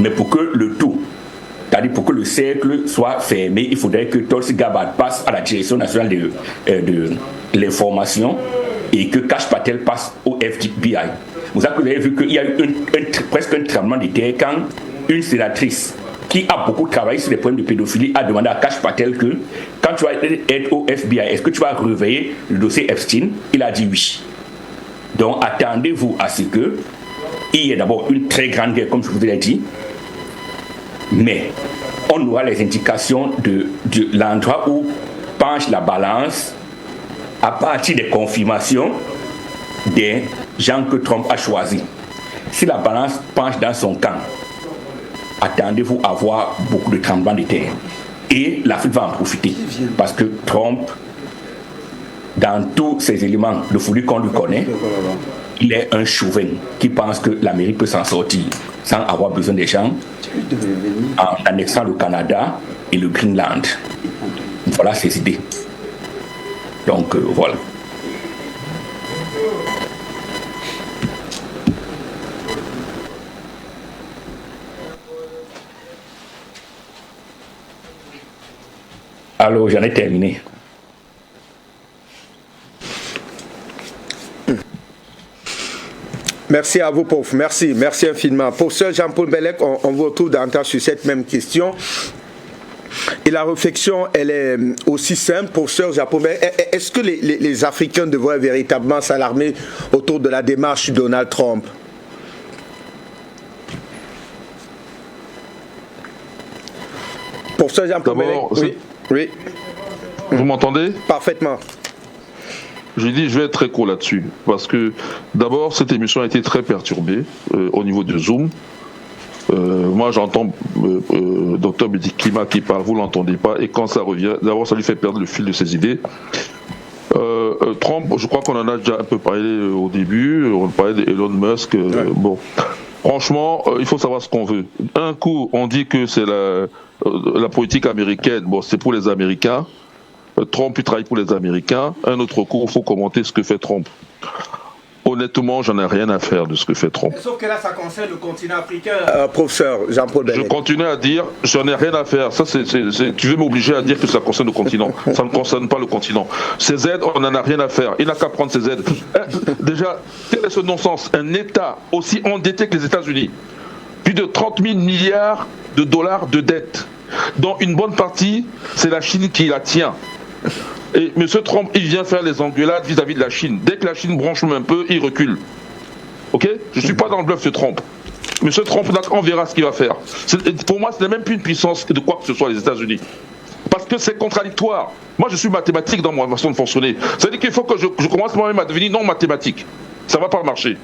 Mais pour que le tout, c'est-à-dire pour que le cercle soit fermé, il faudrait que Tulsi Gabbard passe à la Direction nationale de l'information et que Kash Patel passe au FBI. Vous avez vu qu'il y a eu presque un tremblement de terre quand une sénatrice qui a beaucoup travaillé sur les problèmes de pédophilie a demandé à Kash Patel que quand tu vas être au FBI, est-ce que tu vas réveiller le dossier Epstein? Il a dit oui. Donc attendez-vous à ce que il y ait d'abord une très grande guerre, comme je vous l'ai dit, mais on aura les indications de l'endroit où penche la balance à partir des confirmations des gens que Trump a choisis. Si la balance penche dans son camp, attendez-vous à voir beaucoup de tremblements de terre. Et l'Afrique va en profiter. Parce que Trump, dans tous ces éléments de folie qu'on lui connaît, il est un chauvin qui pense que l'Amérique peut s'en sortir sans avoir besoin des gens en annexant le Canada et le Greenland. Voilà ses idées. Donc voilà. Alors, j'en ai terminé. Merci à vous, prof. Merci infiniment. Professeur Jean-Paul Bellec, on vous retrouve davantage sur cette même question. Et la réflexion, elle est aussi simple, professeur Jean-Paul Bellec. Est-ce que les Africains devraient véritablement s'alarmer autour de la démarche de Donald Trump? Professeur Jean-Paul Bellec. Oui. Vous m'entendez? Parfaitement. J'ai dit, je vais être très court là-dessus, parce que d'abord, cette émission a été très perturbée au niveau de Zoom. Moi, j'entends Dr Bediklima qui parle, vous l'entendez pas, et quand ça revient, d'abord, ça lui fait perdre le fil de ses idées. Trump, je crois qu'on en a déjà un peu parlé au début, on parlait d'Elon Musk. Bon, franchement, il faut savoir ce qu'on veut. Un coup, on dit que c'est la politique américaine, bon, c'est pour les Américains. Trump, il travaille pour les Américains. Un autre coup, il faut commenter ce que fait Trump. Honnêtement, j'en ai rien à faire de ce que fait Trump. Sauf que là, ça concerne le continent africain. Professeur Jean-Paul Bellec. Je continue à dire, j'en ai rien à faire. Ça, tu veux m'obliger à dire que ça concerne le continent. Ça ne concerne pas le continent. Ces aides, on n'en a rien à faire. Il n'a qu'à prendre ces aides. Déjà, quel est ce non-sens? Un État aussi endetté que les États-Unis. Plus de 30 000 milliards de dollars de dettes, dont une bonne partie, c'est la Chine qui la tient. Et M. Trump, il vient faire les engueulades vis-à-vis de la Chine. Dès que la Chine bronche un peu, il recule. Ok? Je ne suis pas dans le bluff de Trump. M. Trump, on verra ce qu'il va faire. Pour moi, ce n'est même plus une puissance de quoi que ce soit les États-Unis. Parce que c'est contradictoire. Moi, je suis mathématique dans ma façon de fonctionner. C'est-à-dire qu'il faut que je commence moi-même à devenir non mathématique. Ça ne va pas marcher.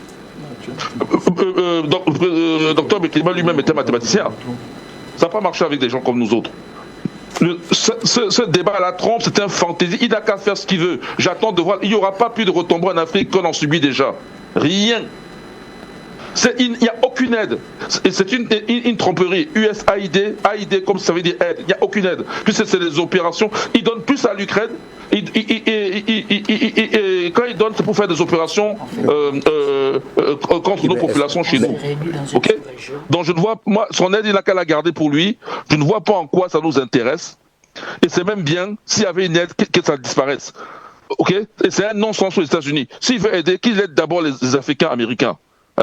Dr Bediklima lui-même était mathématicien. Ça n'a pas marché avec des gens comme nous autres. Ce débat-là, Trump, c'est un fantaisie. Il n'a qu'à faire ce qu'il veut. J'attends de voir. Il n'y aura pas plus de retombées en Afrique qu'on en subit déjà. Rien. Il n'y a aucune aide. C'est une tromperie. USAID, AID, comme ça veut dire aide. Il n'y a aucune aide. Puisque c'est des opérations. Ils donnent plus à l'Ukraine. Quand ils donnent, c'est pour faire des opérations contre nos populations chez nous. Ok? Donc je ne vois, moi, son aide, il n'a qu'à la garder pour lui. Je ne vois pas en quoi ça nous intéresse. Et c'est même bien, s'il y avait une aide, que ça disparaisse. Ok? Et c'est un non-sens aux États-Unis. S'il veut aider, qu'il aide d'abord les Africains américains.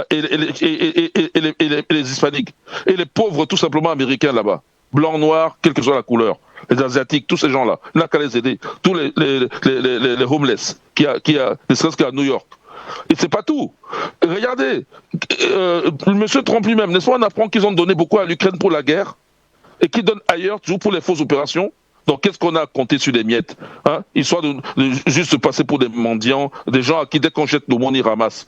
Et les Hispaniques. Et les pauvres, tout simplement, américains là-bas. Blancs, noirs, quelle que soit la couleur. Les Asiatiques, tous ces gens-là. Il n'a qu'à les aider. Tous les homeless, ne serait-ce qu'à New York. Et c'est pas tout. Regardez, M. Trump lui-même, n'est-ce pas, on apprend qu'ils ont donné beaucoup à l'Ukraine pour la guerre et qu'ils donnent ailleurs, toujours pour les fausses opérations. Donc qu'est-ce qu'on a à compter sur des miettes, hein? Histoire de juste passer pour des mendiants, des gens à qui, dès qu'on jette le monde, ils ramassent.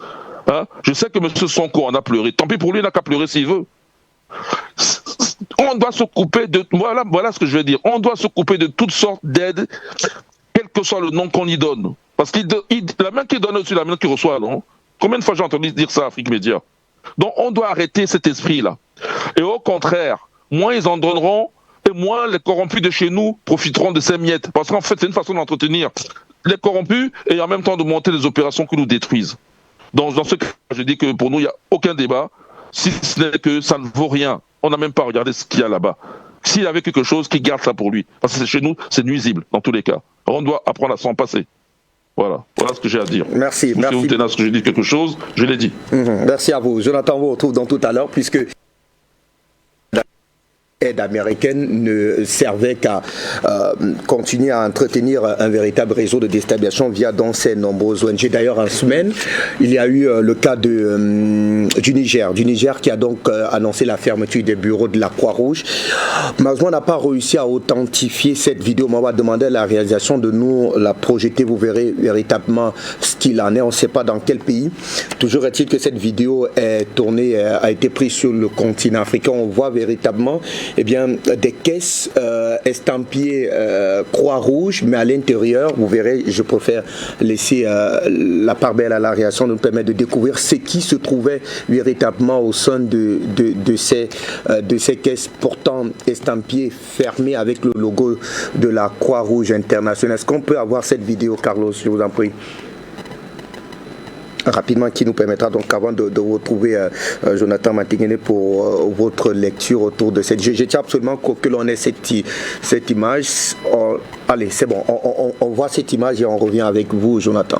Hein? Je sais que M. Sonko en a pleuré. Tant pis pour lui, il n'a qu'à pleurer s'il veut. On doit se couper de... Voilà ce que je veux dire. On doit se couper de toutes sortes d'aides, quel que soit le nom qu'on y donne. Parce que la main qui donne aussi la main qui reçoit, non? Combien de fois j'ai entendu dire ça à Afrique Média? Donc on doit arrêter cet esprit-là. Et au contraire, moins ils en donneront, et moins les corrompus de chez nous profiteront de ces miettes. Parce qu'en fait, c'est une façon d'entretenir les corrompus et en même temps de monter des opérations qui nous détruisent. Donc dans ce cas, je dis que pour nous, il n'y a aucun débat, si ce n'est que ça ne vaut rien. on n'a même pas regardé ce qu'il y a là-bas. S'il y avait quelque chose, qu'il garde ça pour lui. Parce que chez nous, c'est nuisible, dans tous les cas. On doit apprendre à s'en passer. Voilà ce que j'ai à dire. Merci. Si vous tenez à ce que j'ai dit quelque chose, je l'ai dit. Merci à vous. Jonathan, on vous retrouve dans tout à l'heure, puisque l'aide américaine ne servait qu'à continuer à entretenir un véritable réseau de déstabilisation via dans ces nombreuses ONG. D'ailleurs, en semaine, il y a eu le cas du Niger qui a donc annoncé la fermeture des bureaux de la Croix-Rouge. Malheureusement, on n'a pas réussi à authentifier cette vidéo. On va demander à la réalisation de nous la projeter. Vous verrez véritablement ce qu'il en est. On ne sait pas dans quel pays. Toujours est-il que cette vidéo est tournée, a été prise sur le continent africain. On voit véritablement des caisses estampillées Croix-Rouge, mais à l'intérieur, vous verrez, je préfère laisser la part belle à la réaction, nous permettre de découvrir ce qui se trouvait véritablement au sein de ces caisses pourtant estampillées, fermées avec le logo de la Croix-Rouge internationale. Est-ce qu'on peut avoir cette vidéo, Carlos, je vous en prie? Rapidement, qui nous permettra donc avant de retrouver Jonathan Matingene pour votre lecture autour de cette. Je tiens absolument que l'on ait cette image. Allez, c'est bon, on voit cette image et on revient avec vous, Jonathan.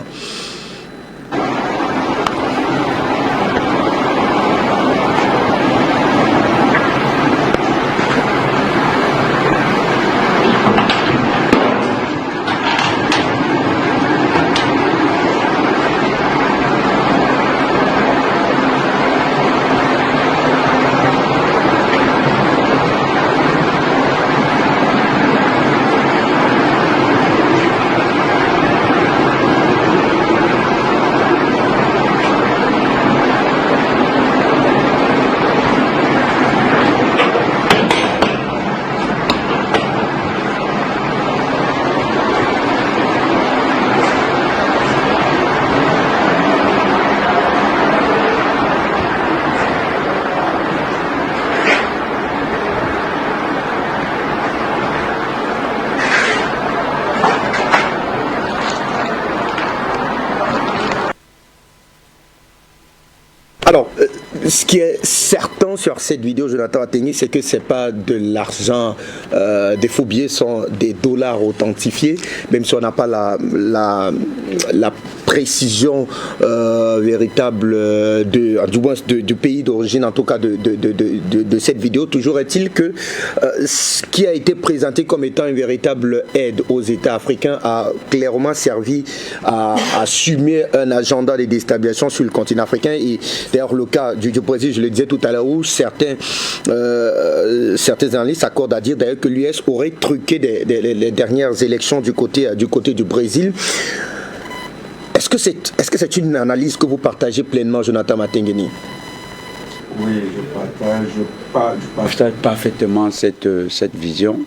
Alors, ce qui est certain sur cette vidéo, Jonathan Matingene, c'est que ce n'est pas de l'argent, des faux billets sont des dollars authentifiés, même si on n'a pas la précision véritable du moins du pays d'origine, en tout cas de cette vidéo. Toujours est-il que ce qui a été présenté comme étant une véritable aide aux États africains a clairement servi à assumer un agenda de déstabilisation sur le continent africain. Et d'ailleurs, le cas du Brésil, je le disais tout à l'heure, où certains analystes s'accordent à dire d'ailleurs que l'US aurait truqué les dernières élections du côté du Brésil. Est-ce que c'est une analyse que vous partagez pleinement, Jonathan Matingene? Oui, je partage parfaitement cette vision.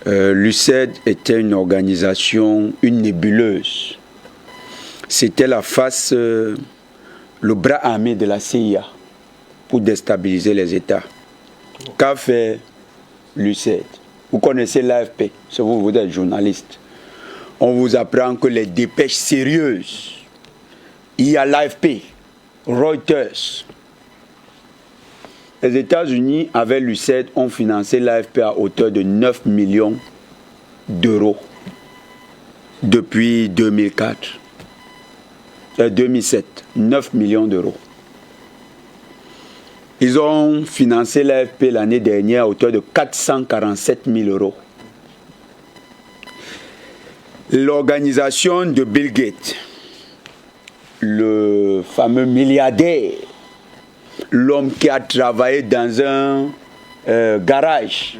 L'UCED était une organisation, une nébuleuse. C'était la face, le bras armé de la CIA pour déstabiliser les États. Qu'a fait l'UCED? Vous connaissez l'AFP, si vous êtes journaliste. On vous apprend que les dépêches sérieuses, il y a l'AFP, Reuters. Les États-Unis, avec l'UCED, ont financé l'AFP à hauteur de 9 millions d'euros depuis 2007. 9 millions d'euros. Ils ont financé l'AFP l'année dernière à hauteur de 447 000 euros. L'organisation de Bill Gates, le fameux milliardaire, l'homme qui a travaillé dans un garage.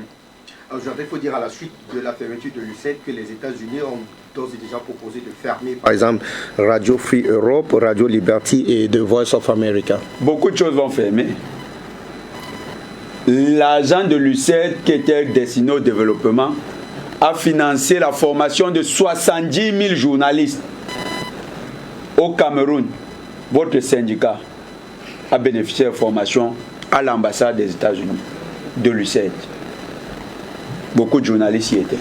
Aujourd'hui, il faut dire à la suite de la fermeture de l'UCED que les États-Unis ont d'ores et déjà proposé de fermer, par exemple, Radio Free Europe, Radio Liberty et The Voice of America. Beaucoup de choses vont fermer. L'argent de l'UCED qui était destiné au développement a financé la formation de 70 000 journalistes au Cameroun. Votre syndicat a bénéficié de formation à l'ambassade des États-Unis, de l'UCED. Beaucoup de journalistes y étaient.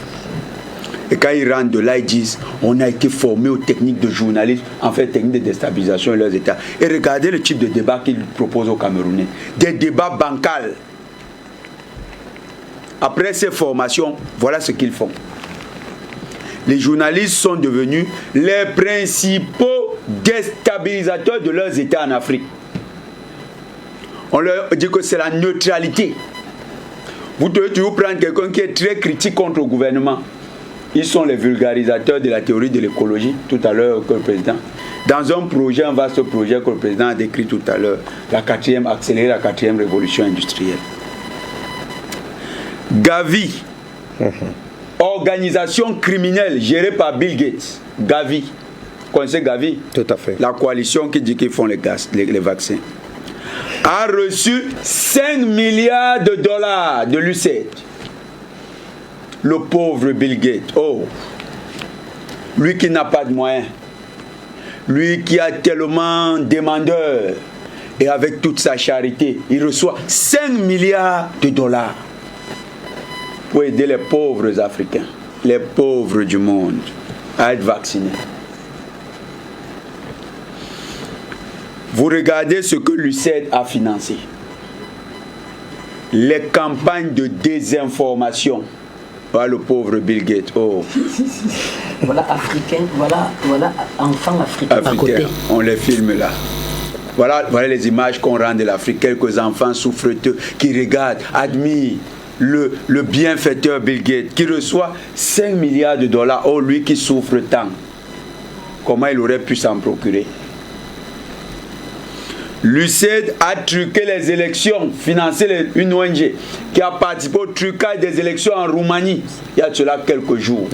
Et quand ils rentrent de là, ils disent on a été formé aux techniques de journalisme, en fait, techniques de déstabilisation de leurs États. Et regardez le type de débat qu'ils proposent aux Camerounais. Des débats bancals. Après ces formations, voilà ce qu'ils font. Les journalistes sont devenus les principaux déstabilisateurs de leurs États en Afrique. On leur dit que c'est la neutralité. Vous devez toujours prendre quelqu'un qui est très critique contre le gouvernement. Ils sont les vulgarisateurs de la théorie de l'écologie, tout à l'heure que le président. Dans un vaste projet que le président a décrit tout à l'heure, accélérer la 4e révolution industrielle. Gavi, organisation criminelle gérée par Bill Gates. Gavi. Vous connaissez Gavi? Tout à fait. La coalition qui dit qu'ils font les vaccins. A reçu 5 milliards de dollars de l'USAID. Le pauvre Bill Gates. Oh, lui qui n'a pas de moyens. Lui qui a tellement demandeur. Et avec toute sa charité, il reçoit 5 milliards de dollars pour aider les pauvres Africains, les pauvres du monde, à être vaccinés. Vous regardez ce que l'USAID a financé. Les campagnes de désinformation. Voilà le pauvre Bill Gates. Oh. Voilà africain, voilà enfants africains à côté. On les filme là. Voilà les images qu'on rend de l'Afrique. Quelques enfants souffreteux qui regardent, admirent le bienfaiteur Bill Gates qui reçoit 5 milliards de dollars. Oh, lui qui souffre tant. Comment il aurait pu s'en procurer? L'USAID a truqué les élections, financé une ONG qui a participé au trucage des élections en Roumanie il y a cela quelques jours.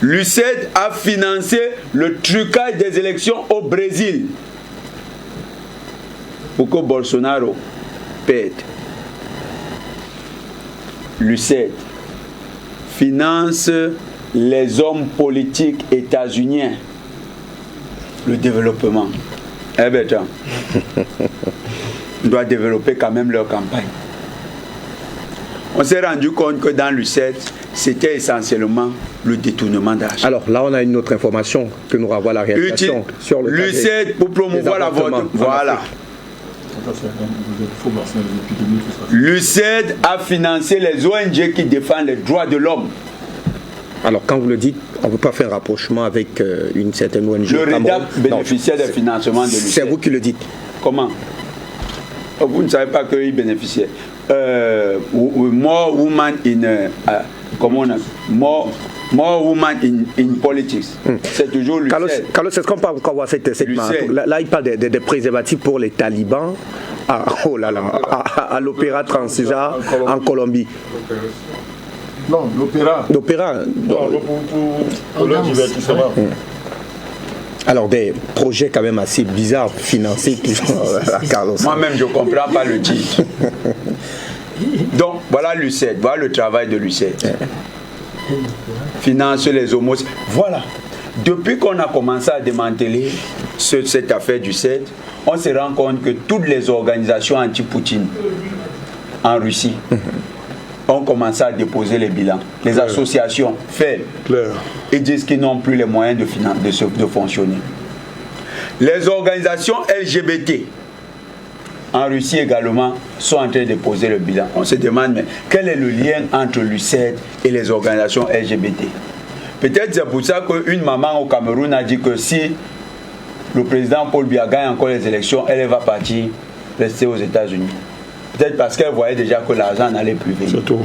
L'USAID a financé le trucage des élections au Brésil pour que Bolsonaro pète. L'USAID finance les hommes politiques états-uniens, le développement. Eh bien, on doit développer quand même leur campagne. On s'est rendu compte que dans l'USAID, c'était essentiellement le détournement d'argent. Alors là, on a une autre information que nous renvoie la réalisation sur le l'USAID pour promouvoir la vote. Voilà. L'USAID a financé les ONG qui défendent les droits de l'homme. Alors, quand vous le dites, on ne peut pas faire un rapprochement avec une certaine ONG. Le REDAP bénéficiait des financements de l'USAID. C'est vous qui le dites. Comment? Vous ne savez pas qu'ils bénéficiaient. More women in politics. C'est toujours l'USAID. Carlos, est-ce qu'on peut encore voir cette là, il parle des préservatifs pour les talibans à l'opéra Transija en Colombie. Non, l'opéra. L'opéra. Pour le divertissement. Alors, des projets quand même assez bizarres financés à Carlos. Moi-même, je ne comprends pas le titre. Donc, voilà l'USAID, voilà le travail de l'USAID. Finance les homos. Voilà. Depuis qu'on a commencé à démanteler cette affaire du CED, on se rend compte que toutes les organisations anti-Poutine en Russie ont commencé à déposer les bilans. Les associations faibles, ils disent qu'ils n'ont plus les moyens de fonctionner. Les organisations LGBT en Russie également sont en train de déposer le bilan. On se demande, mais quel est le lien entre l'USAID et les organisations LGBT? Peut-être c'est pour ça qu'une maman au Cameroun a dit que si le président Paul Biya gagne encore les élections, elle va partir rester aux États-Unis. Peut-être parce qu'elle voyait déjà que l'argent n'allait plus venir. C'est tout.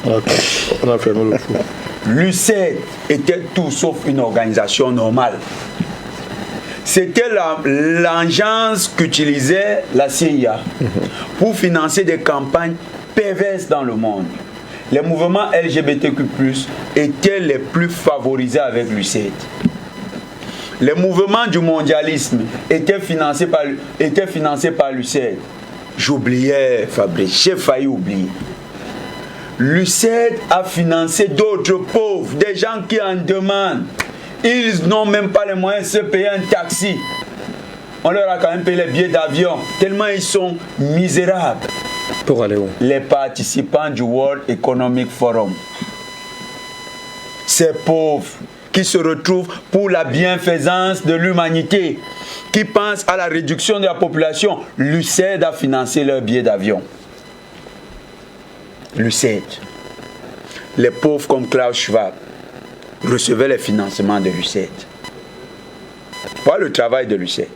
On a fermé le fou. L'USAID était tout sauf une organisation normale. C'était l'agence qu'utilisait la CIA pour financer des campagnes perverses dans le monde. Les mouvements LGBTQ+, étaient les plus favorisés avec l'USAID. Les mouvements du mondialisme étaient financés par l'USAID. J'oubliais, Fabrice, j'ai failli oublier. L'USAID a financé d'autres pauvres, des gens qui en demandent. Ils n'ont même pas les moyens de se payer un taxi. On leur a quand même payé les billets d'avion, tellement ils sont misérables. Pour aller où? Les participants du World Economic Forum. Ces pauvres qui se retrouvent pour la bienfaisance de l'humanité, qui pensent à la réduction de la population, l'USAID a financé leurs billets d'avion. l'UCED. Les pauvres comme Klaus Schwab recevaient les financements de l'UCED. Pas le travail de l'UCED.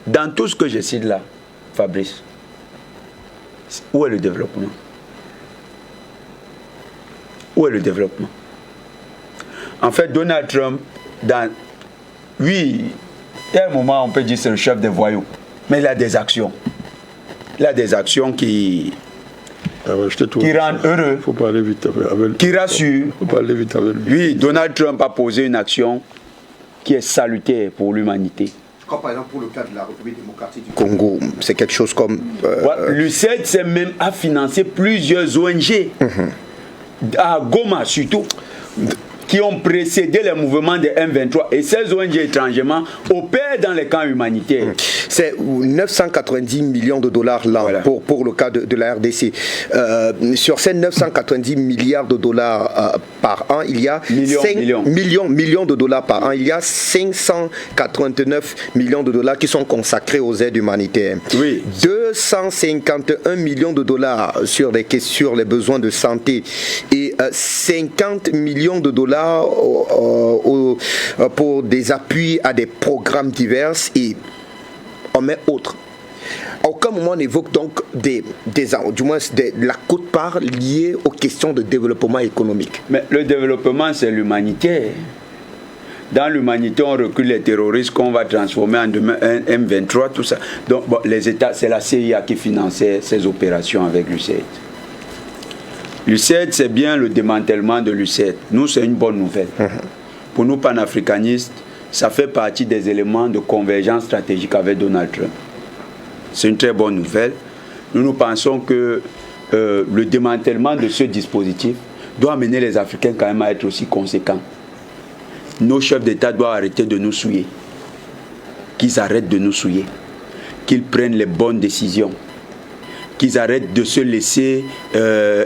Dans tout ce que je cite là, Fabrice, où est le développement? Où est le développement? En fait, Donald Trump, oui, à un moment on peut dire que c'est le chef des voyous, mais il a des actions. Il a des actions qui rendent heureux, faut pas aller vite avec, qui rassurent. Faut pas aller vite avec lui. Oui, Donald Trump a posé une action qui est salutaire pour l'humanité. Je crois par exemple pour le cas de la République démocratique du Congo, c'est quelque chose comme... L'UCED s'est même à financer plusieurs ONG, à Goma surtout, qui ont précédé les mouvements de M23. Et ces ONG étrangement opèrent dans les camps humanitaires. C'est 990 millions de dollars là, voilà, pour le cas de la RDC. Sur ces 990 milliards de dollars par an, il y a millions de dollars par an. Il y a 589 millions de dollars qui sont consacrés aux aides humanitaires. Oui. 251 millions de dollars sur les besoins de santé et 50 millions de dollars pour des appuis à des programmes divers et on met autres. À aucun moment on évoque donc du moins la quote-part liée aux questions de développement économique. Mais le développement, c'est l'humanitaire. Dans l'humanité, on recule les terroristes qu'on va transformer en demain un M23, tout ça. Donc les États, c'est la CIA qui finançait ces opérations avec l'UCED. L'UCED, c'est bien le démantèlement de l'UCED. Nous, c'est une bonne nouvelle. Pour nous, panafricanistes, ça fait partie des éléments de convergence stratégique avec Donald Trump. C'est une très bonne nouvelle. Nous pensons que le démantèlement de ce dispositif doit amener les Africains quand même à être aussi conséquents. Nos chefs d'État doivent arrêter de nous souiller. Qu'ils arrêtent de nous souiller. Qu'ils prennent les bonnes décisions. Qu'ils arrêtent de se laisser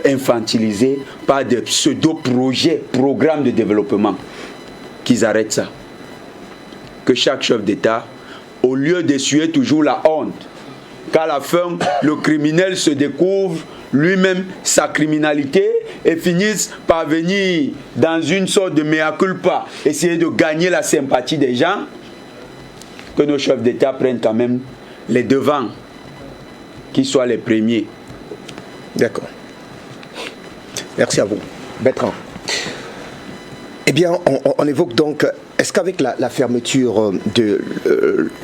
infantiliser par des pseudo-projets, programmes de développement. Qu'ils arrêtent ça. Que chaque chef d'État, au lieu d'essuyer toujours la honte, qu'à la fin, le criminel se découvre lui-même sa criminalité et finisse par venir dans une sorte de mea culpa, essayer de gagner la sympathie des gens, que nos chefs d'État prennent quand même les devants, qu'ils soient les premiers. D'accord. Merci à vous. Bertrand. Eh bien, on évoque donc, est-ce qu'avec la fermeture de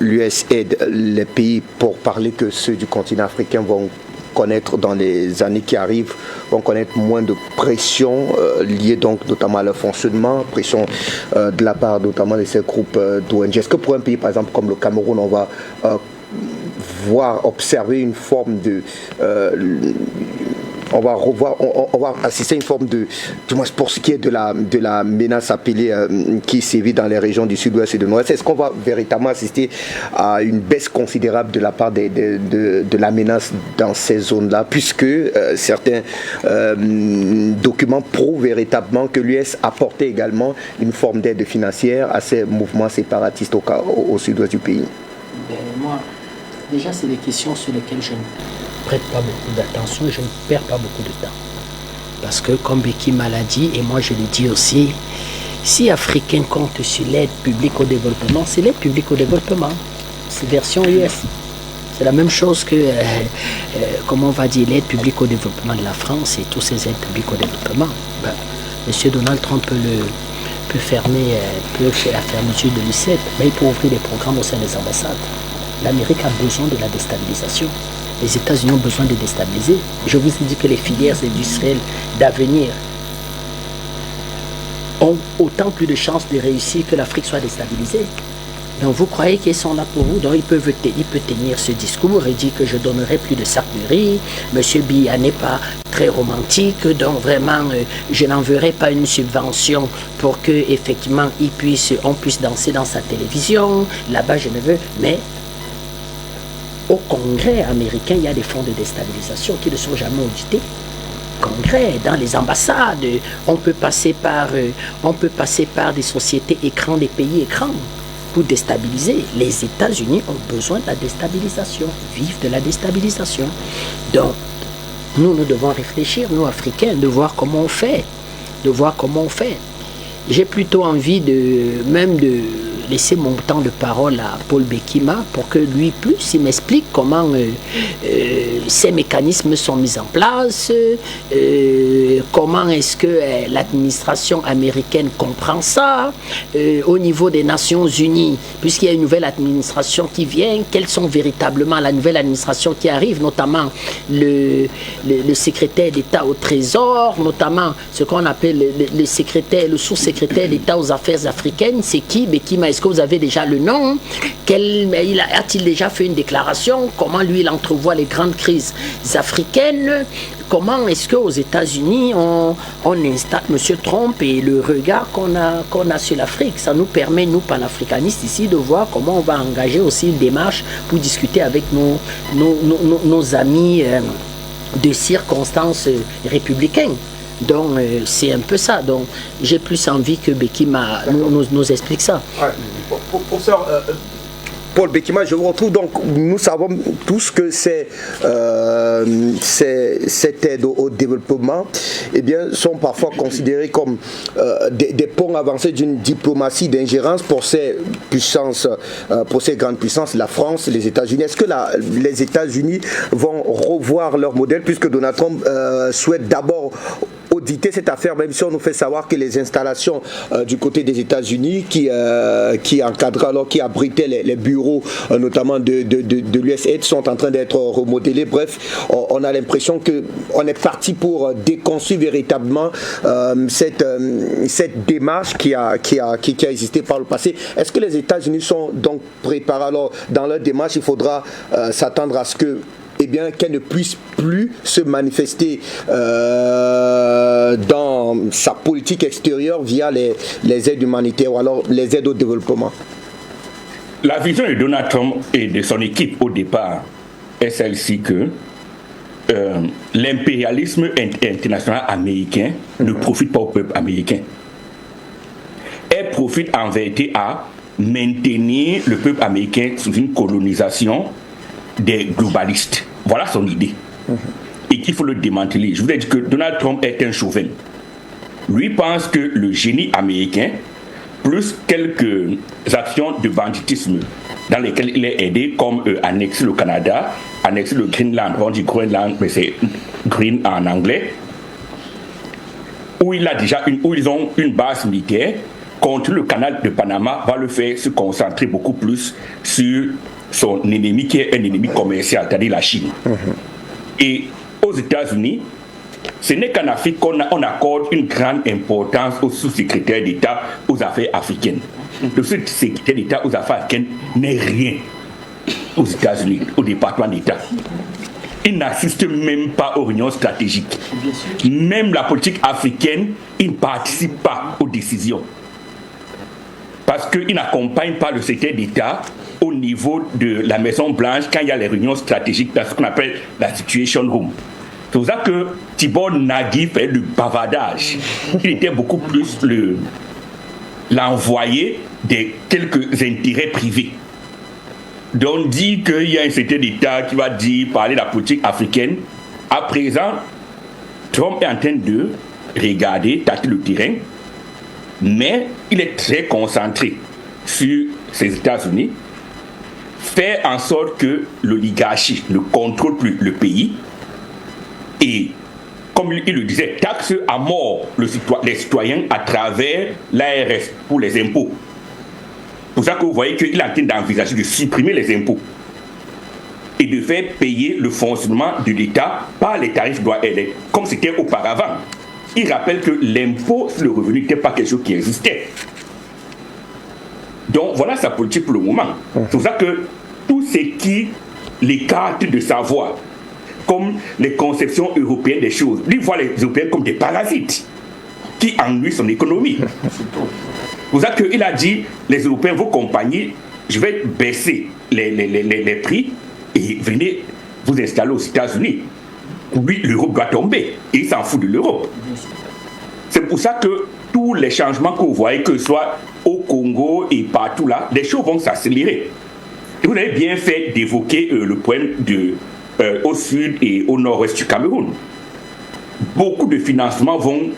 l'USAID, les pays, pour parler que ceux du continent africain vont connaître dans les années qui arrivent, vont connaître moins de pression liée donc notamment à leur fonctionnement, pression de la part notamment de ces groupes d'ONG. Est-ce que pour un pays par exemple comme le Cameroun, on va observer une forme de... on va assister à une forme de, du moins pour ce qui est de la menace appelée qui sévit dans les régions du sud-ouest et de l'ouest. Est-ce qu'on va véritablement assister à une baisse considérable de la part de la menace dans ces zones-là, puisque certains documents prouvent véritablement que l'US apportait également une forme d'aide financière à ces mouvements séparatistes au sud-ouest du pays? Moi, déjà, c'est des questions sur lesquelles je ne prête pas beaucoup d'attention et je ne perds pas beaucoup de temps. Parce que, comme Becky m'a dit, et moi je le dis aussi, si Africain compte sur l'aide publique au développement, c'est l'aide publique au développement. C'est version US. C'est la même chose que, comment on va dire, l'aide publique au développement de la France et tous ces aides publiques au développement. Ben, M. Donald Trump peut fermer la fermeture de l'UCED, mais il peut ouvrir des programmes au sein des ambassades. L'Amérique a besoin de la déstabilisation. Les États-Unis ont besoin de déstabiliser. Je vous ai dit que les filières industrielles d'avenir ont autant plus de chances de réussir que l'Afrique soit déstabilisée. Donc vous croyez qu'ils sont là pour vous? Donc il peut tenir ce discours et dire que je donnerai plus de sacs de riz. Monsieur Biya n'est pas très romantique, donc vraiment je n'enverrai pas une subvention pour que effectivement on puisse danser dans sa télévision. Là-bas je ne veux, mais au Congrès américain, il y a des fonds de déstabilisation qui ne sont jamais audités. Congrès, dans les ambassades, on peut passer par des sociétés écrans, des pays écrans pour déstabiliser. Les États-Unis ont besoin de la déstabilisation, vivent de la déstabilisation. Donc, nous devons réfléchir, nous Africains, de voir comment on fait. J'ai plutôt envie de laisser mon temps de parole à Paul Bekima pour que lui plus il m'explique comment ces mécanismes sont mis en place, comment est-ce que l'administration américaine comprend ça, au niveau des Nations Unies, puisqu'il y a une nouvelle administration qui vient, quelles sont véritablement la nouvelle administration qui arrive, notamment le secrétaire d'État au Trésor, notamment ce qu'on appelle le sous-secrétaire d'État aux affaires africaines, c'est qui Bekima? Est-ce que vous avez déjà le nom? A-t-il déjà fait une déclaration? Comment lui il entrevoit les grandes crises africaines? Comment est-ce qu'aux États-Unis on installe M. Trump et le regard qu'on a sur l'Afrique? Ça nous permet, nous panafricanistes ici, de voir comment on va engager aussi une démarche pour discuter avec nos amis de circonstances républicaines. Donc c'est un peu ça. Donc j'ai plus envie que Bekima nous explique ça. Ouais. Professeur Paul Bekima, je vous retrouve. Donc nous savons tous que cette aide au développement sont parfois considérées comme des ponts avancés d'une diplomatie d'ingérence pour ces puissances, pour ces grandes puissances, la France, les États-Unis. Est-ce que les États-Unis vont revoir leur modèle, puisque Donald Trump souhaite d'abord auditer cette affaire, même si on nous fait savoir que les installations du côté des États-Unis qui encadraient, alors qui abritaient les bureaux notamment de l'USAID sont en train d'être remodelés. Bref, on a l'impression qu'on est parti pour déconstruire véritablement cette démarche qui a existé par le passé. Est-ce que les États-Unis sont donc préparés? Alors, dans leur démarche, il faudra s'attendre à ce que qu'elle ne puisse plus se manifester dans sa politique extérieure via les aides humanitaires ou alors les aides au développement. La vision de Donald Trump et de son équipe au départ est celle-ci que l'impérialisme international américain ne profite pas au peuple américain. Elle profite en vérité à maintenir le peuple américain sous une colonisation des globalistes. Voilà son idée. Et qu'il faut le démanteler. Je vous ai dit que Donald Trump est un chauvin. Lui pense que le génie américain, plus quelques actions de banditisme dans lesquelles il est aidé, comme annexer le Canada, annexer le Greenland, on dit Groenland, mais c'est Green en anglais, où ils ont une base militaire contre le canal de Panama, va le faire se concentrer beaucoup plus sur son ennemi qui est un ennemi commercial, c'est-à-dire la Chine. Et aux États-Unis, ce n'est qu'en Afrique qu'on accorde une grande importance au sous-secrétaire d'État aux affaires africaines. Le sous-secrétaire d'État aux affaires africaines n'est rien aux États-Unis, au département d'État. Il n'assiste même pas aux réunions stratégiques. Même la politique africaine, il ne participe pas aux décisions. Parce qu'il n'accompagne pas le secrétaire d'État au niveau de la Maison Blanche quand il y a les réunions stratégiques dans ce qu'on appelle la Situation Room. C'est pour ça que Tibor Nagui fait du bavardage. Il était beaucoup plus l'envoyé de quelques intérêts privés. Donc on dit qu'il y a un secrétaire d'État qui va parler de la politique africaine. À présent, Trump est en train de regarder, tâter le terrain, mais il est très concentré sur ces États-Unis, faire en sorte que l'oligarchie ne contrôle plus le pays et, comme il le disait, taxe à mort les citoyens à travers l'ARS pour les impôts. C'est pour ça que vous voyez qu'il est en train d'envisager de supprimer les impôts et de faire payer le fonctionnement de l'État par les tarifs douaniers, comme c'était auparavant. Il rappelle que l'impôt sur le revenu n'était pas quelque chose qui existait. Donc voilà sa politique pour le moment. C'est pour ça que tout ce qui l'écarte de savoir, comme les conceptions européennes des choses, lui voit les Européens comme des parasites qui ennuient son économie. C'est pour ça qu'il a dit, les Européens, vos compagnies, je vais baisser les prix et venez vous installer aux États-Unis. Lui, l'Europe doit tomber et il s'en fout de l'Europe. C'est pour ça que tous les changements que vous voyez, que ce soit au Congo et partout là, les choses vont s'accélérer. Et vous avez bien fait d'évoquer le point de au sud et au nord-ouest du Cameroun. Beaucoup de financements vont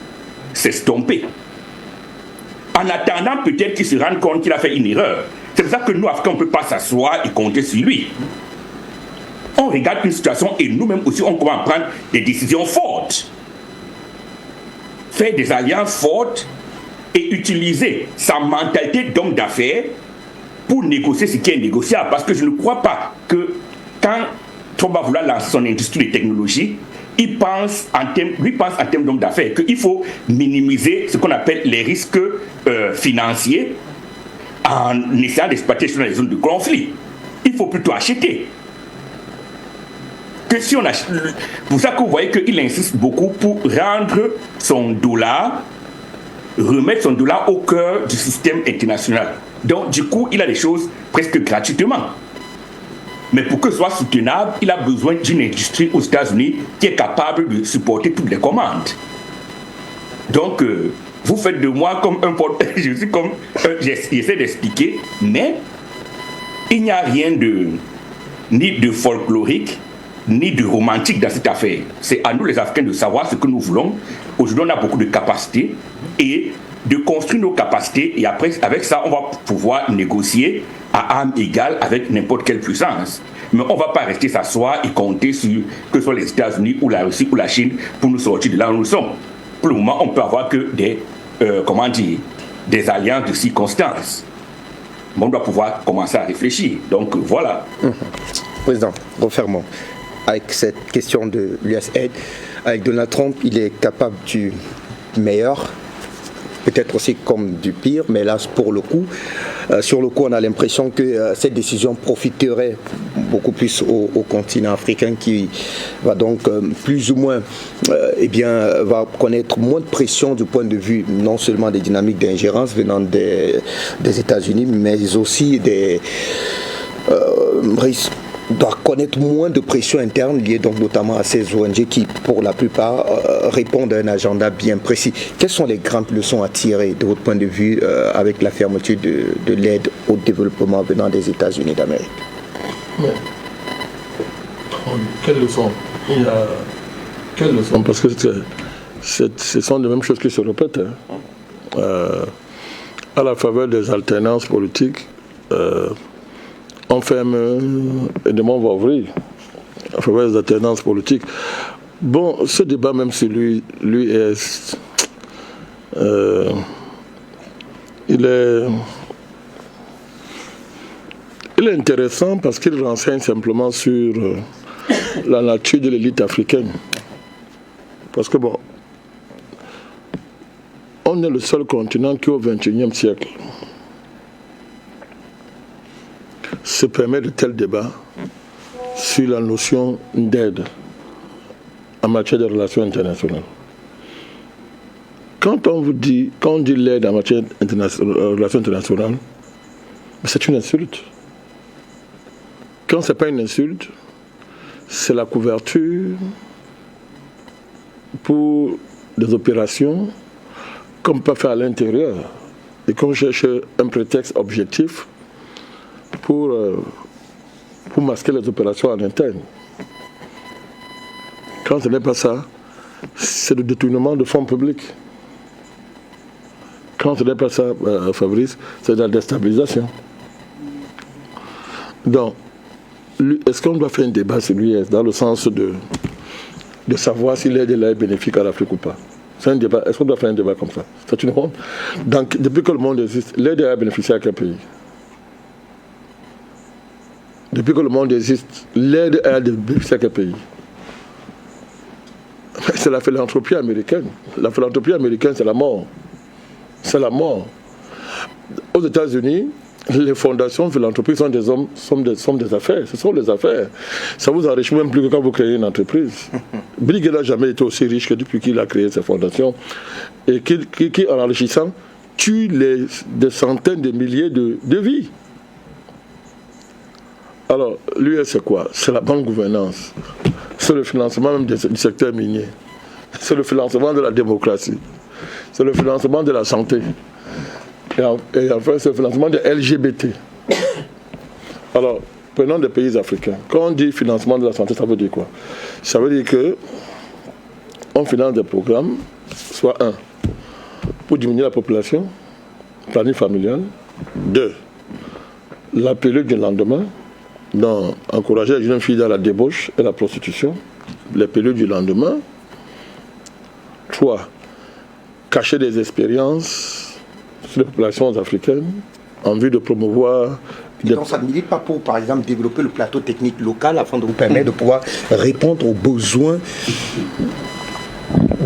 s'estomper. En attendant, peut-être qu'il se rende compte qu'il a fait une erreur. C'est pour ça que nous, Africains, on ne peut pas s'asseoir et compter sur lui. On regarde une situation et nous-mêmes aussi, on commence à prendre des décisions fortes. Faire des alliances fortes et utiliser sa mentalité d'homme d'affaires pour négocier ce qui est négociable. Parce que je ne crois pas que quand Trump va vouloir lancer son industrie de technologie, lui pense en termes d'homme d'affaires, qu'il faut minimiser ce qu'on appelle les risques financiers en essayant d'exploiter sur les zones de conflit. Il faut plutôt acheter. Que si on achète, pour ça que vous voyez qu'il insiste beaucoup pour rendre son dollar, remettre son dollar au cœur du système international. Donc du coup, il a des choses presque gratuitement. Mais pour que ce soit soutenable, il a besoin d'une industrie aux États-Unis qui est capable de supporter toutes les commandes. Donc, vous faites de moi comme un porte. Je suis comme. J'essaie d'expliquer, mais il n'y a rien ni de folklorique, ni de romantique dans cette affaire. C'est à nous, les Africains, de savoir ce que nous voulons. Aujourd'hui, on a beaucoup de capacités et de construire nos capacités. Et après, avec ça, on va pouvoir négocier à armes égales avec n'importe quelle puissance. Mais on ne va pas rester s'asseoir et compter sur que ce soit les États-Unis ou la Russie ou la Chine pour nous sortir de là où nous sommes. Pour le moment, on ne peut avoir que des alliances de circonstances. Mais on doit pouvoir commencer à réfléchir. Donc voilà. Président, refermons. Avec cette question de l'USAID, avec Donald Trump, il est capable du meilleur, peut-être aussi comme du pire, mais là, pour le coup, sur le coup, on a l'impression que cette décision profiterait beaucoup plus au continent africain qui va donc plus ou moins, va connaître moins de pression du point de vue non seulement des dynamiques d'ingérence venant des États-Unis, mais aussi des risques. Doit connaître moins de pression interne liée donc notamment à ces ONG qui, pour la plupart, répondent à un agenda bien précis. Quelles sont les grandes leçons à tirer de votre point de vue avec la fermeture de l'aide au développement venant des États-Unis d'Amérique? Quelles leçons? Quelles leçons? Parce que ce sont les mêmes choses qui se répètent. À la faveur des alternances politiques, on ferme et demain on va ouvrir à faveur des alternances politiques. Bon, ce débat même sur l'US, il est intéressant parce qu'il renseigne simplement sur la nature de l'élite africaine. Parce que bon, on est le seul continent qui au XXIe siècle se permet de tels débats sur la notion d'aide en matière de relations internationales. Quand on dit l'aide en matière de relations internationales, c'est une insulte. Quand ce n'est pas une insulte, c'est la couverture pour des opérations qu'on ne peut pas faire à l'intérieur et qu'on cherche un prétexte objectif pour masquer les opérations en interne. Quand ce n'est pas ça, c'est le détournement de fonds publics. Quand ce n'est pas ça, Fabrice, c'est de la déstabilisation. Donc, est-ce qu'on doit faire un débat sur l'US dans le sens de savoir si l'aide est bénéfique à l'Afrique ou pas? C'est un débat. Est-ce qu'on doit faire un débat comme ça? C'est une honte. Donc, depuis que le monde existe, l'aide a bénéficié à quel pays? Depuis que le monde existe, l'aide a bénéficié à quel pays? C'est la philanthropie américaine. La philanthropie américaine, c'est la mort. C'est la mort. Aux États-Unis, les fondations philanthropiques sont des hommes, sont des affaires. Ce sont des affaires. Ça vous enrichit même plus que quand vous créez une entreprise. Bill Gates n'a jamais été aussi riche que depuis qu'il a créé ses fondations. Et qui en enrichissant, tue des centaines de milliers de vies. Alors, l'US, c'est quoi? C'est la bonne gouvernance. C'est le financement même du secteur minier. C'est le financement de la démocratie. C'est le financement de la santé. Et enfin, c'est le financement de LGBT. Alors, prenons des pays africains. Quand on dit financement de la santé, ça veut dire quoi? Ça veut dire que on finance des programmes, soit 1, pour diminuer la population, planning familial. 2, la pilule du lendemain, donc encourager les jeunes filles dans la débauche et la prostitution, les pilules du lendemain. 3, cacher des expériences sur les populations africaines en vue de promouvoir... Donc ça ne milite pas pour, par exemple, développer le plateau technique local afin de vous permettre de pouvoir répondre aux besoins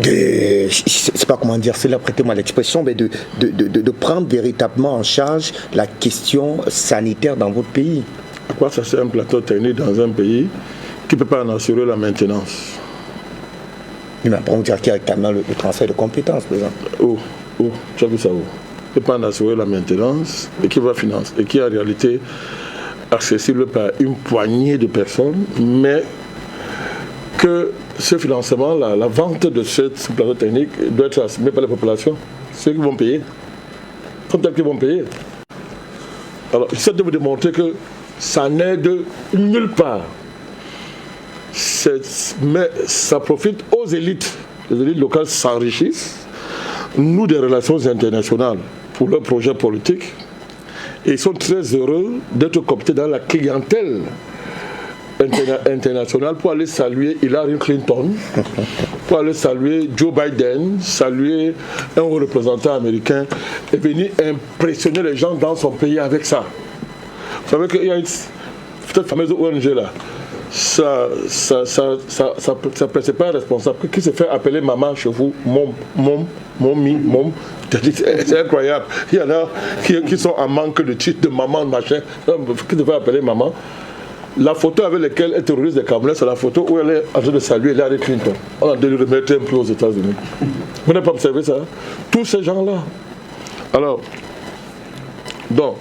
de... Je ne sais pas comment dire, c'est là, prêtez-moi l'expression, mais de prendre véritablement en charge la question sanitaire dans votre pays. À quoi ça sert un plateau technique dans un pays qui ne peut pas en assurer la maintenance? Mais après, on dirait qu'il y a quand même le transfert de compétences, par exemple. Tu as vu ça où? Ne peut pas en assurer la maintenance et qui va financer et qui est en réalité accessible par une poignée de personnes, mais que ce financement, la vente de ce plateau technique doit être assumé par la population, ceux qui vont payer, comme tels qui vont payer. Alors, j'essaie de vous démontrer que ça n'aide nulle part. Mais ça profite aux élites. Les élites locales s'enrichissent, nouent des relations internationales pour leurs projets politiques, et ils sont très heureux d'être cooptés dans la clientèle internationale pour aller saluer Hillary Clinton, pour aller saluer Joe Biden, saluer un haut représentant américain et venir impressionner les gens dans son pays avec ça. Vous savez qu'il y a cette fameuse ONG là, sa principale responsable qui se fait appeler maman chez vous, mom. C'est incroyable. Il y en a qui sont en manque de titre de maman, machin, qui se fait appeler maman. La photo avec laquelle elle terrorise des Camerounais, c'est la photo où elle est en train de saluer Hillary Clinton. On a dû lui remettre un prix aux États-Unis. Vous n'avez pas observé ça? Tous ces gens-là. Alors, donc,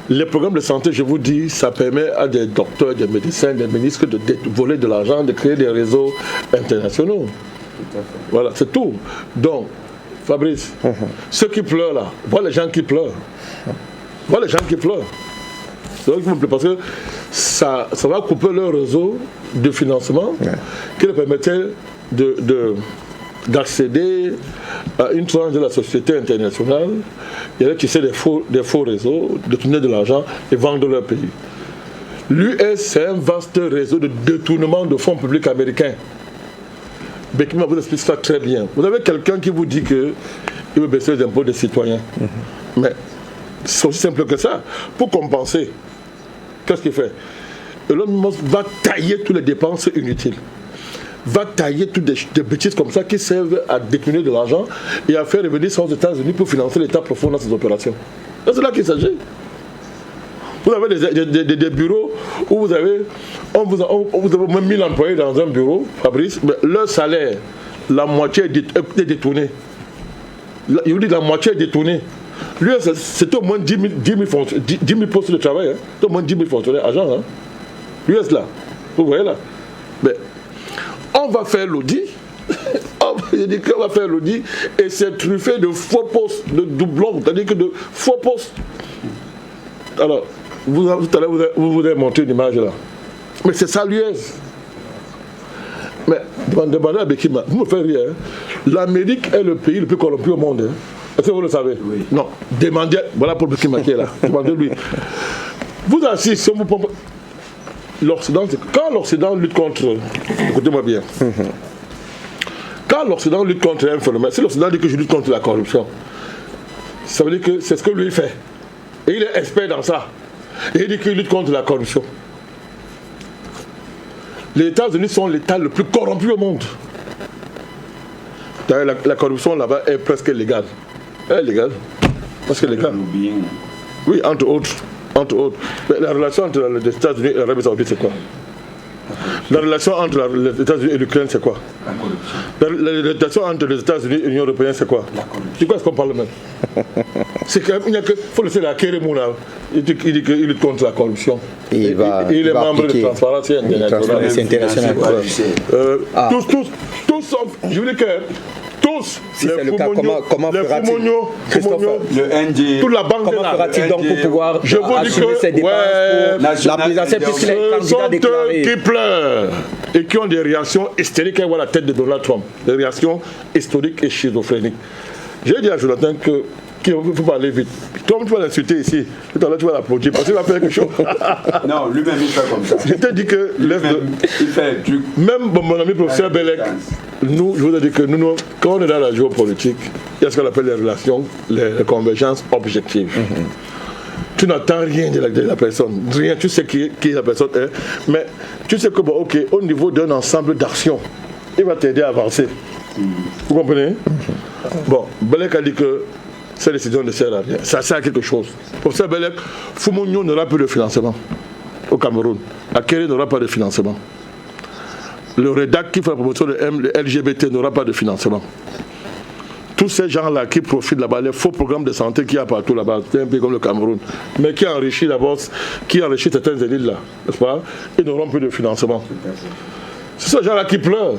les programmes de santé, je vous dis, ça permet à des docteurs, des médecins, des ministres de voler de l'argent, de créer des réseaux internationaux. Voilà, c'est tout. Donc, Fabrice, ceux qui pleurent là, voilà les gens qui pleurent. Voilà les gens qui pleurent. C'est vrai qu'il vous plaît, parce que ça va couper leur réseau de financement qui leur permettait d'accéder à une tranche de la société internationale. Il y a qui essaient des faux réseaux, de tourner de l'argent et vendre leur pays. L'US, c'est un vaste réseau de détournement de fonds publics américains. Bekima vous explique ça très bien. Vous avez quelqu'un qui vous dit qu'il veut baisser les impôts des citoyens. Mais c'est aussi simple que ça. Pour compenser, qu'est-ce qu'il fait? Elon Musk va tailler toutes les dépenses inutiles. Va tailler toutes des bêtises comme ça qui servent à détourner de l'argent et à faire revenir ça aux États-Unis pour financer l'État profond dans ses opérations. C'est là qu'il s'agit. Vous avez des bureaux où vous avez même 1000 employés dans un bureau, Fabrice, mais leur salaire, la moitié est détournée. Il vous dit la moitié est détournée. Lui, c'est au moins 10 000 postes de travail. Hein. C'est au moins 10 000 fonctionnaires, agents. Hein. Lui, là. Vous voyez là. Mais on va faire l'audit. Je dis qu'on va faire l'audit et c'est truffé de faux postes, de doublons, c'est-à-dire que de faux postes. Alors, tout à l'heure, vous avez montré une image là. Mais c'est ça l'US. Mais demandez à Bekima, vous me faites rire. Hein? L'Amérique est le pays le plus corrompu au monde. Hein? Est-ce que vous le savez? Oui. Non. Demandez, voilà pour Bekima qui est là. Demandez-lui. Vous assistez, si vous pouvez. L'Occident, quand l'Occident lutte contre. Écoutez-moi bien. Quand l'Occident lutte contre un phénomène, si l'Occident dit que je lutte contre la corruption, ça veut dire que c'est ce que lui fait. Et il est expert dans ça. Et il dit qu'il lutte contre la corruption. Les États-Unis sont l'État le plus corrompu au monde. D'ailleurs, la corruption là-bas est presque légale. Elle est légale. Parce que légale. Oui, entre autres. Mais la relation entre les États-Unis et l'Arabie Saoudite, c'est quoi? La relation entre les États-Unis et l'Ukraine, c'est quoi? La relation entre les États-Unis et l'Union européenne, c'est quoi? C'est quoi ce qu'on parle même? C'est quand même, il faut laisser la Kérémouna. Il dit qu'il lutte contre la corruption. Il est membre de Transparency International. Tous, je vous dis que tous tous. Si c'est le cas, comment fera-t-il le NG, toute la banque comment fera-t-il donc pour pouvoir je vous dis assumer ses dépenses pour la présidentielle puisqu'il est candidat déclaré? Ce sont eux qui pleurent et qui ont des réactions hystériques à voir la tête de Donald Trump. Des réactions historiques et schizophréniques. J'ai dit à Jonathan que il faut parler vite. Toi, tu vas l'insulter ici. Tout à l'heure, tu vas l'applaudir parce qu'il va faire quelque chose. Non, lui-même, il fait comme ça. Je t'ai dit que... il fait un truc. Même mon ami professeur Bellec, nous, je vous ai dit que nous, quand on est dans la géopolitique, il y a ce qu'on appelle les relations, les convergences objectives. Tu n'entends rien de la personne. Rien, tu sais qui la personne est. Mais tu sais que, bon, ok, au niveau d'un ensemble d'actions, il va t'aider à avancer. Vous comprenez? Bon, Bellec a dit que cette décision ne sert à rien. Ça sert à quelque chose. Pour ça, Bellec, Foumouniou n'aura plus de financement au Cameroun. Akere n'aura pas de financement. Le REDAC qui fait la promotion de LGBT n'aura pas de financement. Tous ces gens-là qui profitent là-bas, les faux programmes de santé qu'il y a partout là-bas, c'est un pays comme le Cameroun, mais qui enrichit d'abord, qui enrichit certaines élites là, n'est-ce pas? Ils n'auront plus de financement. C'est ces gens-là qui pleurent.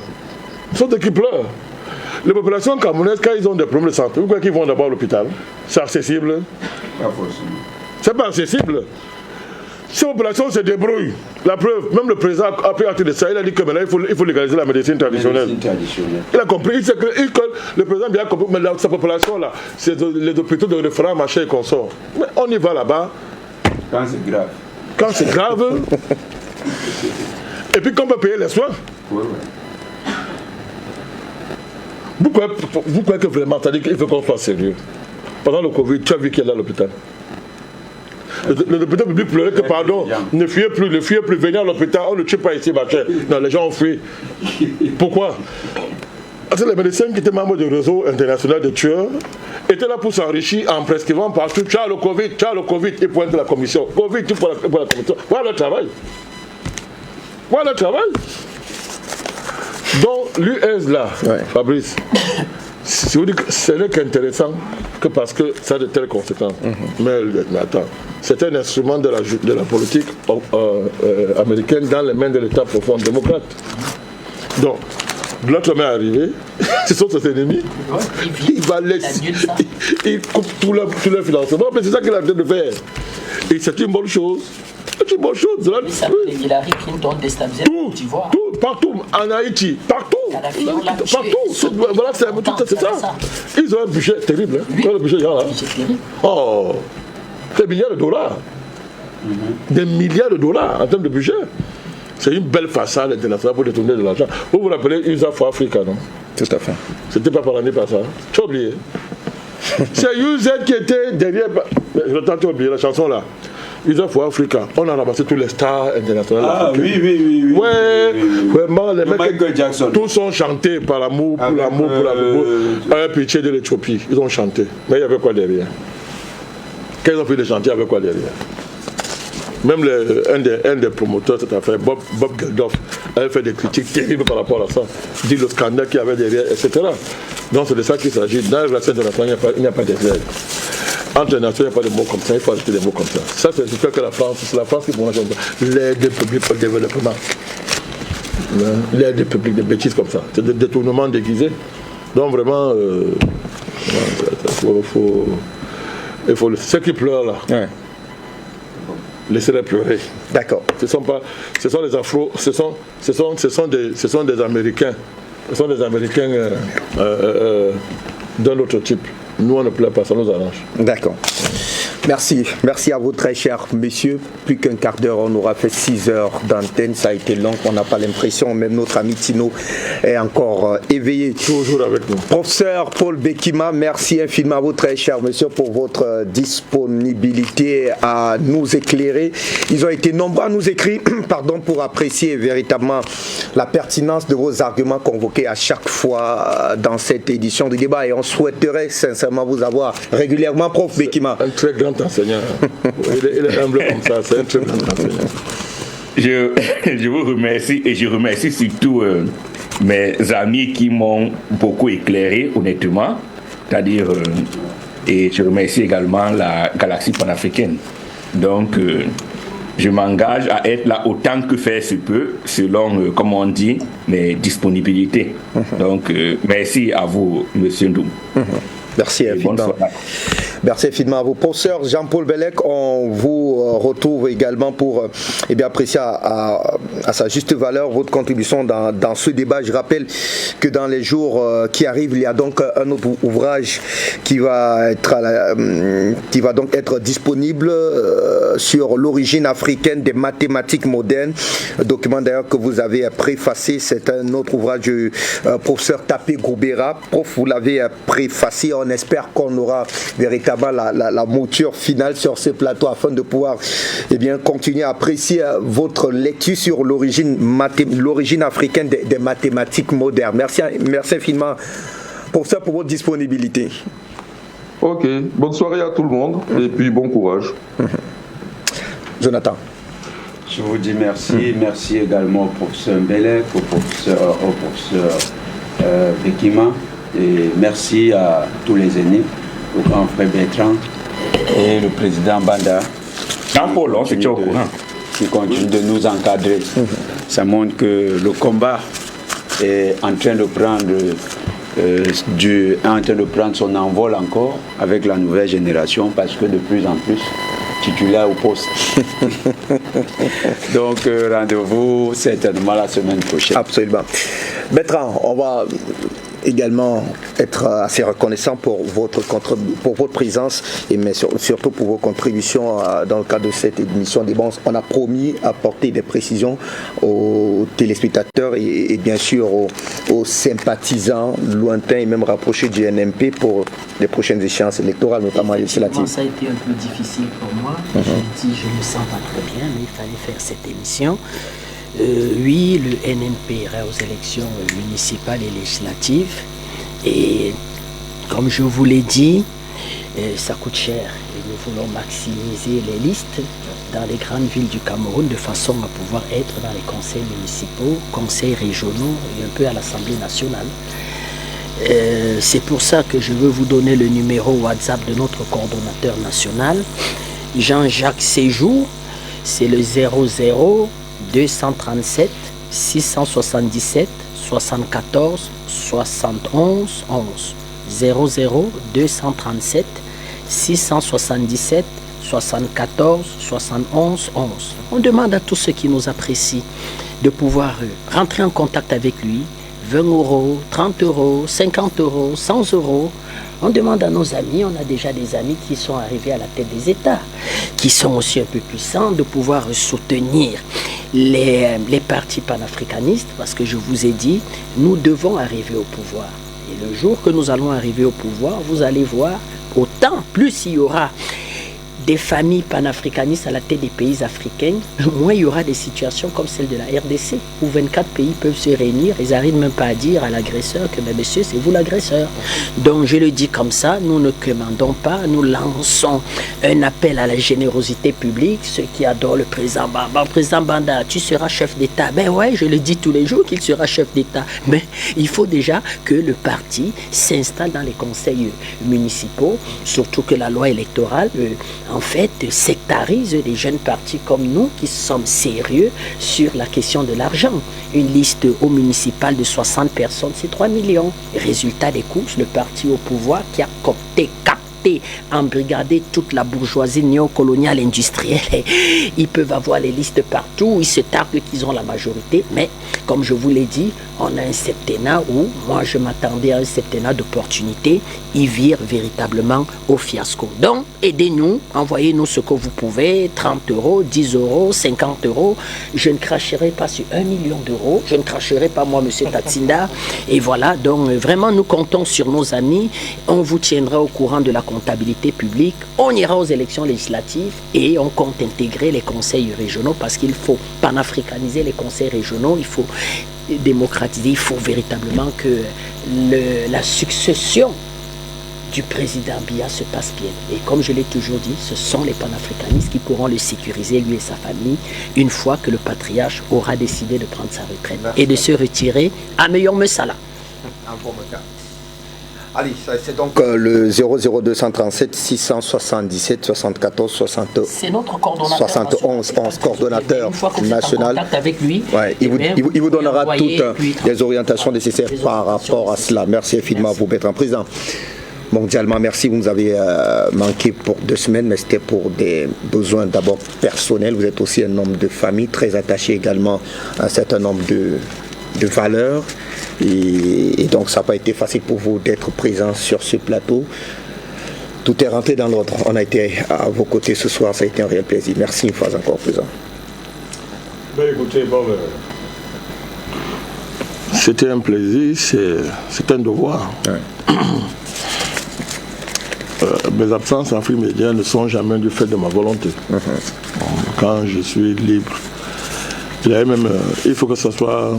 Ce sont eux qui pleurent. Les populations camerounaises, quand ils ont des problèmes de santé, pourquoi ils vont d'abord à l'hôpital? C'est accessible? Pas forcément. C'est pas accessible. Ces populations se débrouillent. La preuve, même le président a pris acte de ça, il a dit que maintenant il faut légaliser la médecine traditionnelle. Il a compris, il sait que le président bien compris, mais sa population là, c'est les hôpitaux de référents, machin et consorts. Mais on y va là-bas. Quand c'est grave. Quand c'est grave. Et puis qu'on peut payer les soins. Oui. Vous croyez que vraiment, c'est-à-dire qu'il faut qu'on soit sérieux. Pendant le Covid, tu as vu qui est là à l'hôpital. Le hôpital public pleurait que, pardon, ne fuyez plus, venez à l'hôpital, on ne tue pas ici, machin. Non, les gens ont fui. Pourquoi? Parce que les médecins qui étaient membres du réseau international de tueurs étaient là pour s'enrichir en prescrivant partout. Tu as le Covid, ils pointent la commission. Covid, tu pour la commission. Voilà le travail. Donc, l'US là, ouais. Fabrice, si vous dites que ce n'est qu'intéressant que parce que ça a de telles conséquences. Mais attends, c'est un instrument de la politique américaine dans les mains de l'État profond démocrate. Donc, l'autre est arrivé, ce sont ses ennemis, il va laisser, il coupe tout leur financement, mais c'est ça qu'il a besoin de faire. Et c'est une bonne chose. C'est une bonne chose. Oui, ça peut Hillary Clinton déstabiliser tout, partout, en Haïti, partout. Voilà, c'est ça. Ils ont un budget terrible. Oui. Le budget, là. Oh, des milliards de dollars. Des milliards de dollars en termes de budget. C'est une belle façade internationale pour détourner de l'argent. Vous vous rappelez USA for Africa, non? Tout à fait. C'était pas par l'année passée. Tu as oublié. C'est UZ qui était derrière. Je t'ai oublié la chanson là. USA for Africa, on a ramassé tous les stars internationales. Ah oui. Ouais, vraiment, les mecs, Michael Jackson. Tous ont chanté par l'amour, pour l'amour, un pitié de l'Éthiopie. Ils ont chanté. Mais il y avait quoi derrière? Quand ils ont fait de chanter, il y avait quoi derrière? Même un des promoteurs de cette affaire, Bob Geldof, avait fait des critiques terribles par rapport à ça. Il dit le scandale qu'il y avait derrière, etc. Donc c'est de ça qu'il s'agit. Dans la relation internationale, il n'y a pas de règles. Entre les nations, il n'y a pas de mots comme ça, il faut ajouter des mots comme ça. Ça, c'est ce que la France, c'est la France qui prononce l'aide publique au développement. L'aide publique, des bêtises comme ça. C'est des détournements déguisés. Donc vraiment, il faut ceux qui pleurent là. Ouais. Laissez-les pleurer. D'accord. Ce sont les Afro, ce sont des Américains. Ce sont des Américains d'un autre type. Nous, on ne pleure pas, ça nous arrange. D'accord. Merci à vous très chers messieurs. Plus qu'un quart d'heure, on aura fait 6 heures d'antenne. Ça a été long, on n'a pas l'impression. Même notre ami Tino est encore éveillé. Toujours avec nous. Professeur Paul Bekima, merci infiniment à vous très chers messieurs pour votre disponibilité à nous éclairer. Ils ont été nombreux à nous écrire pour apprécier véritablement la pertinence de vos arguments convoqués à chaque fois dans cette édition du débat. Et on souhaiterait sincèrement vous avoir régulièrement, Prof Bekima. Un très grand enseignant. Il est humble comme ça, c'est un très grand enseignant. Je vous remercie et je remercie surtout mes amis qui m'ont beaucoup éclairé, honnêtement. C'est-à-dire, et je remercie également la galaxie panafricaine. Donc, je m'engage à être là autant que faire se peut, selon, comme on dit, mes disponibilités. Donc, merci à vous, M. Ndoum. Merci infiniment. Merci infiniment à vous. Professeur Jean-Paul Bellec, on vous retrouve également pour apprécier à sa juste valeur votre contribution dans ce débat. Je rappelle que dans les jours qui arrivent, il y a donc un autre ouvrage qui va donc être disponible sur l'origine africaine des mathématiques modernes. Document d'ailleurs que vous avez préfacé. C'est un autre ouvrage du professeur Tapé Goubera. Prof, vous l'avez préfacé. On espère qu'on aura véritablement la mouture finale sur ce plateau afin de pouvoir continuer à apprécier votre lecture sur l'origine africaine des mathématiques modernes. Merci infiniment pour ça, pour votre disponibilité. Ok, bonne soirée à tout le monde et puis bon courage. Jonathan. Je vous dis merci. Merci également au professeur Bellec, au professeur Bekima. Et merci à tous les aînés, au grand frère Bertrand et le président Banda. Jean-Paul, on se tient au courant. Qui continue de nous encadrer. Ça montre que le combat est en train de prendre son envol encore avec la nouvelle génération, parce que de plus en plus titulaire au poste. Donc rendez-vous certainement la semaine prochaine. Absolument. Bertrand, on va également être assez reconnaissant pour votre présence, mais surtout pour vos contributions dans le cadre de cette émission des bons. On a promis apporter des précisions aux téléspectateurs et bien sûr aux sympathisants lointains et même rapprochés du NMP pour les prochaines échéances électorales, notamment législatives. Ça a été un peu difficile pour moi. Je me sens pas très bien, mais il fallait faire cette émission. Oui, le NNP ira aux élections municipales et législatives. Et comme je vous l'ai dit, ça coûte cher. Et nous voulons maximiser les listes dans les grandes villes du Cameroun de façon à pouvoir être dans les conseils municipaux, conseils régionaux et un peu à l'Assemblée nationale. C'est pour ça que je veux vous donner le numéro WhatsApp de notre coordonnateur national, Jean-Jacques Séjour. C'est le 00 237 677 74 71 11 00 237 677 74 71 11. On demande à tous ceux qui nous apprécient de pouvoir rentrer en contact avec lui. 20 €, 30 €, 50 €, 100 €. On demande à nos amis, on a déjà des amis qui sont arrivés à la tête des États, qui sont aussi un peu puissants, de pouvoir soutenir les partis panafricanistes, parce que je vous ai dit, nous devons arriver au pouvoir. Et le jour que nous allons arriver au pouvoir, vous allez voir, autant plus il y aura des familles panafricanistes à la tête des pays africains, moins il y aura des situations comme celle de la RDC, où 24 pays peuvent se réunir, ils n'arrivent même pas à dire à l'agresseur que, mais monsieur, c'est vous l'agresseur. Donc je le dis comme ça, nous ne commandons pas, nous lançons un appel à la générosité publique, ceux qui adorent le président Banda. Président Banda, tu seras chef d'État. Ben ouais, je le dis tous les jours qu'il sera chef d'État. Mais il faut déjà que le parti s'installe dans les conseils municipaux, surtout que la loi électorale en fait, sectarise les jeunes partis comme nous qui sommes sérieux sur la question de l'argent. Une liste au municipal de 60 personnes, c'est 3 millions. Résultat des courses, le parti au pouvoir qui a capté, embrigader toute la bourgeoisie néocoloniale industrielle. Ils peuvent avoir les listes partout, ils se targuent qu'ils ont la majorité, mais comme je vous l'ai dit, on a un septennat où, moi je m'attendais à un septennat d'opportunités, ils virent véritablement au fiasco. Donc, aidez-nous, envoyez-nous ce que vous pouvez, 30 €, 10 €, 50 €. Je ne cracherai pas sur 1 million d'euros, je ne cracherai pas moi, monsieur Tatsinda. Et voilà, donc vraiment nous comptons sur nos amis, on vous tiendra au courant de la comptabilité publique, on ira aux élections législatives et on compte intégrer les conseils régionaux parce qu'il faut panafricaniser les conseils régionaux, il faut démocratiser, il faut véritablement que la succession du président Biya se passe bien. Et comme je l'ai toujours dit, ce sont les panafricanistes qui pourront le sécuriser, lui et sa famille, une fois que le patriarche aura décidé de prendre sa retraite et de se retirer à Meilleur Messala. Allez, c'est donc le 00237 677 74 72. C'est notre coordonnateur 71 coordonnateur national. Avec lui, ouais, il vous donnera toutes les orientations nécessaires par rapport à cela. Merci infiniment à vous, Bertrand Président. Mondialement, merci. Vous nous avez manqué pour 2 semaines, mais c'était pour des besoins d'abord personnels. Vous êtes aussi un homme de famille, très attaché également à un certain nombre de valeurs. Et donc, ça n'a pas été facile pour vous d'être présent sur ce plateau. Tout est rentré dans l'ordre. On a été à vos côtés ce soir. Ça a été un réel plaisir. Merci une fois encore, Président. Ben, écoutez, c'était un plaisir, c'est un devoir. Ouais. Mes absences en free média ne sont jamais du fait de ma volonté. Quand je suis libre, il faut que ce soit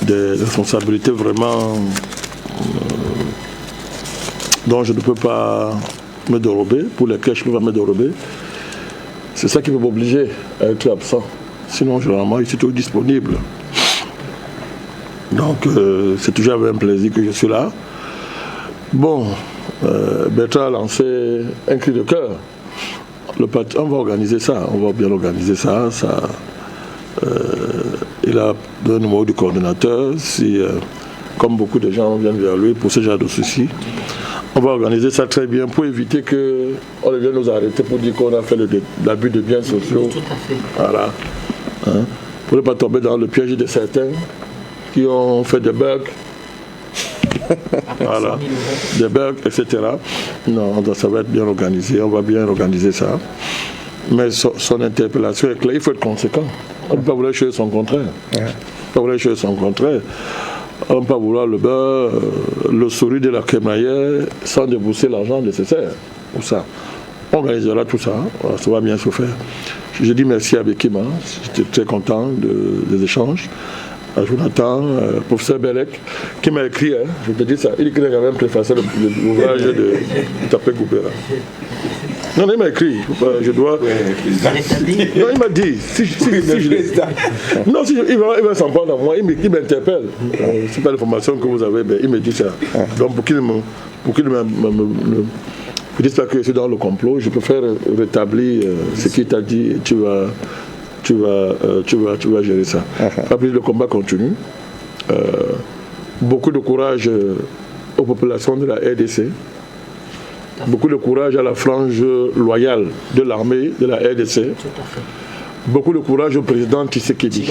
des responsabilités vraiment dont je ne peux pas me dérober, pour lesquelles je ne peux pas me dérober. C'est ça qui peut m'obliger à être absent. Sinon, généralement, je suis toujours disponible. Donc, c'est toujours avec un plaisir que je suis là. Bon, Bertrand a lancé un cri de cœur. On va organiser ça, on va bien organiser ça. Il a donné le numéro du coordonnateur. Si, comme beaucoup de gens viennent vers lui pour ce genre de soucis, on va organiser ça très bien pour éviter qu'on vienne nous arrêter pour dire qu'on a fait l'abus de biens sociaux. Tout à fait. Voilà. Hein? Pour ne pas tomber dans le piège de certains qui ont fait des bugs. Voilà, des bugs, etc. Non, ça va être bien organisé, on va bien organiser ça. Mais son interpellation est claire, il faut être conséquent. On ne peut pas vouloir les choses son contraire. On ne peut pas vouloir les choses son contraire. On ne peut pas vouloir le beurre, le sourire de la crémaillère sans débourser l'argent nécessaire pour ça. On organisera tout ça, ça va bien se faire. Je dis merci à Bekima, j'étais très content des échanges. À Jonathan, professeur Belek, qui m'a écrit, je te dis ça, il écrit quand même préfacé l'ouvrage de Tapé Goubera. Non, il m'a écrit, je dois... Non, il m'a dit, non, si il va s'en prendre à moi, il m'interpelle. C'est pas l'information que vous avez, mais il me dit ça. Donc pour qu'il ne me dise pas que je suis dans le complot, je préfère rétablir ce qu'il t'a dit et tu vas gérer ça. Après, le combat continue. Beaucoup de courage aux populations de la RDC. Beaucoup de courage à la frange loyale de l'armée de la RDC. Beaucoup de courage au président Tshisekedi.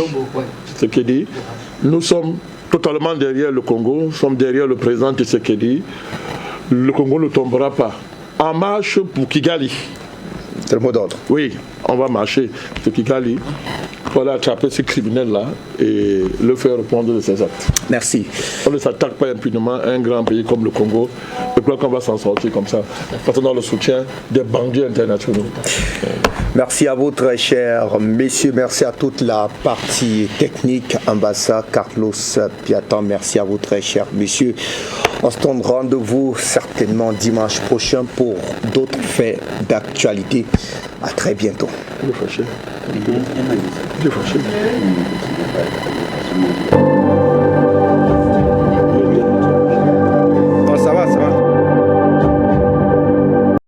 Nous sommes totalement derrière le Congo. Nous sommes derrière le président Tshisekedi. Le Congo ne tombera pas. En marche pour Kigali. C'est le mot d'ordre. Oui, on va marcher sur Kigali pour aller attraper ce criminel-là et le faire répondre de ses actes. Merci. On ne s'attaque pas impunément à un grand pays comme le Congo. Je crois qu'on va s'en sortir comme ça, parce qu'on a le soutien des bandits internationaux. Merci à vous, très chers messieurs. Merci à toute la partie technique, ambassade Carlos Piatan. Merci à vous, très chers messieurs. On se donne rendez-vous certainement dimanche prochain pour d'autres faits d'actualité. À très bientôt. Il est fâché. Il est fâché.